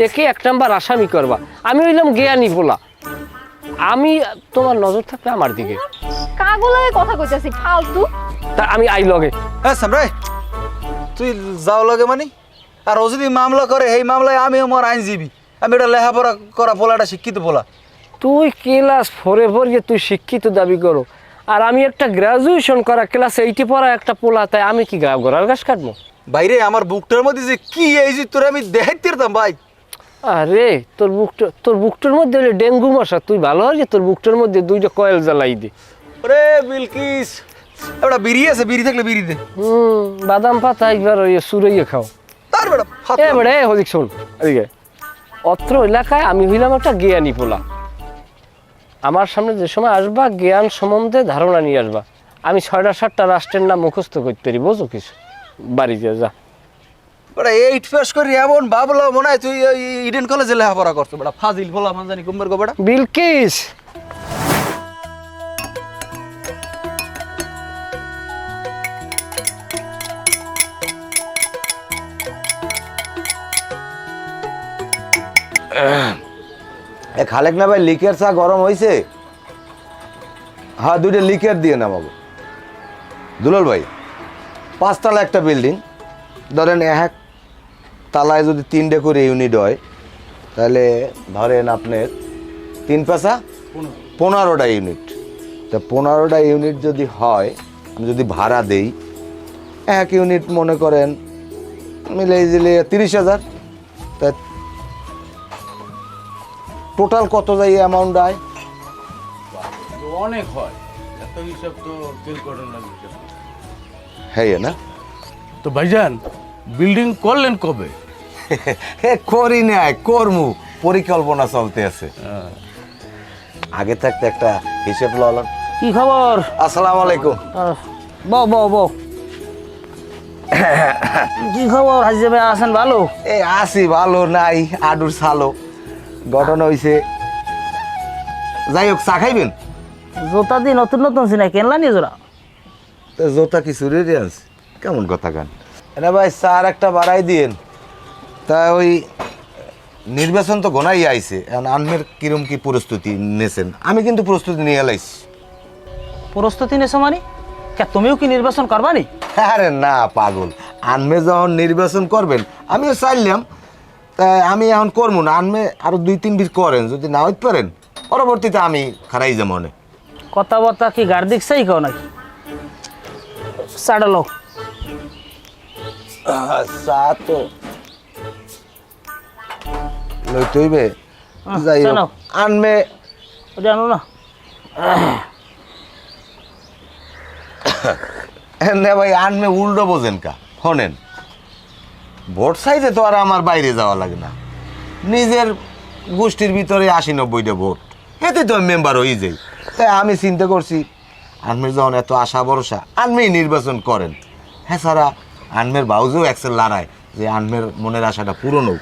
একে এক নাম্বার আসামি করবা। আমি হইলাম জ্ঞানী পোলা, আমি তোমার নজর থাকবে আমার দিকে। কাগুলায় কথা কইতাছি ফালতু। তা আমি আই লগে। হ্যাঁ সামরাই, তুই যাও লাগে মানে? আর ও যদি মামলা করে এই মামলায় আমি আমার আইনজীবী, আমি এটা লেখাপড়া করা পোলাটা শিক্ষিত পোলা। তুই ক্লাস 4-এ পড়িয়ে তুই শিক্ষিত দাবি করো, আর আমি একটা গ্রাজুয়েশন করা ক্লাস 8-এ পড়া একটা পোলা, তাই আমি কি ঘোড়ার ঘাস কাটবো? বাইরে আমার বুকটার মধ্যে যে কি এই যে তোর আমি দেখাইতে পারতাম ভাই। আরে তোর বুকটার মধ্যে হলে ডেঙ্গু মশা, তুই ভালো হয় যে তোর বুকটার মধ্যে 2টা কয়েল জ্বালাই দে। ওরে বিলকিস, একটা বিড়ি আছে, বিড়ি থাকলে বিড়ি দে। বাদাম পাতা একবার ওই সুরাইয়ে খাও। তার বেটা এবারে হদিক শোন এদিকে, অত্র এলাকায় আমি হইলাম একটা জ্ঞানী পোলা। আমার সামনে যে সময় আসবা জ্ঞান সম্বন্ধে ধারণা নিয়ে আসবা। আমি 6টা-7টা রাষ্ট্রের নাম মুখস্থ করতে পারি, বোঝো কিছু? বাড়িতে যা। বেটা 8 পাস করি এমন ভাবলো মনে হয় তুই ইডেন কলেজে লেখাপড়া করছো। বেটা ফাজিল বলা মান জানি কুম্বার গো বেটা। বিলকিস, খালেক না ভাই, লিকের চা গরম হয়েছে? হ্যাঁ, 2টা লিকের দিয়ে নামাবো। দুলাল ভাই, 5 তলা একটা বিল্ডিং, ধরেন এক তালায় যদি 3টে করে ইউনিট হয়, তাহলে ধরেন আপনার 3 পাঁচা 15টা ইউনিট। তা 15টা ইউনিট যদি হয়, আমি যদি ভাড়া দেই, এক ইউনিট মনে করেন মিলে দিলে 30,000, তা টোটাল কত যায় অ্যামাউন্ট আয়? অনেক হয়, এত হিসাব তো কেউ করে না। হ্যাঁ না? তো ভাইজান, বিল্ডিং করলেন কবে? করি না, করমু, পরিকল্পনা চলতে আছে। আগে থাকতে একটা হিসেব ললাম। কি খবর? আসসালামু আলাইকুম। বউ কি খবর? হাজি ভাই আছেন ভালো? এই আসি, ভালো নাই, আডুর সালো। ঘটনা হইছে, যাই হোক, চা খাইবেন? জোতা দিয়ে নতুন নতুন সিনা কেনলা নিয়ে জোড়া? তো জোতা কি চুরি আনছে? কেমন কথা গান এটা ভাই, চার একটা বাড়াই দিয়েন। তা ওই নির্বাচন তো ঘনাই আইছে, এখন আনমের কিরম কি প্রস্তুতি নেছেন? আমি কিন্তু প্রস্তুতি নিয়ে এলাইছি। প্রস্তুতি নেছো মানে? তুমিও কি নির্বাচন করবা নি? আরে না পাগল, আনমে যখন নির্বাচন করবেন আমিও চাইলাম, তাই আমি এখন করবো না। আনমে আরো 2-3 বিট করেন, যদি না হইতে পারেন পরবর্তীতে আমি খারাই যে মনে। কথাবার্তা কি গার্দিক চাই কও নাকি? চাড়ালো চা তো লইতে হইবে। যাই হোক, নাও। আনমে জানো না না ভাই, আনমে উল্টো বোঝেন কা। শোনেন, ভোট চাইতে তো আর আমার বাইরে যাওয়া লাগে না, নিজের গোষ্ঠীর ভিতরে 80-90টা ভোট, এতে তো আমি মেম্বার হয়ে যাই। তাই আমি চিন্তা করছি, আনমের যখন এত আশা ভরসা, আনমেই নির্বাচন করেন। হ্যাঁ, সারা আনমের বাউজেও একসেল লড়ায় যে আনমের মনের আশাটা পূরণ হোক।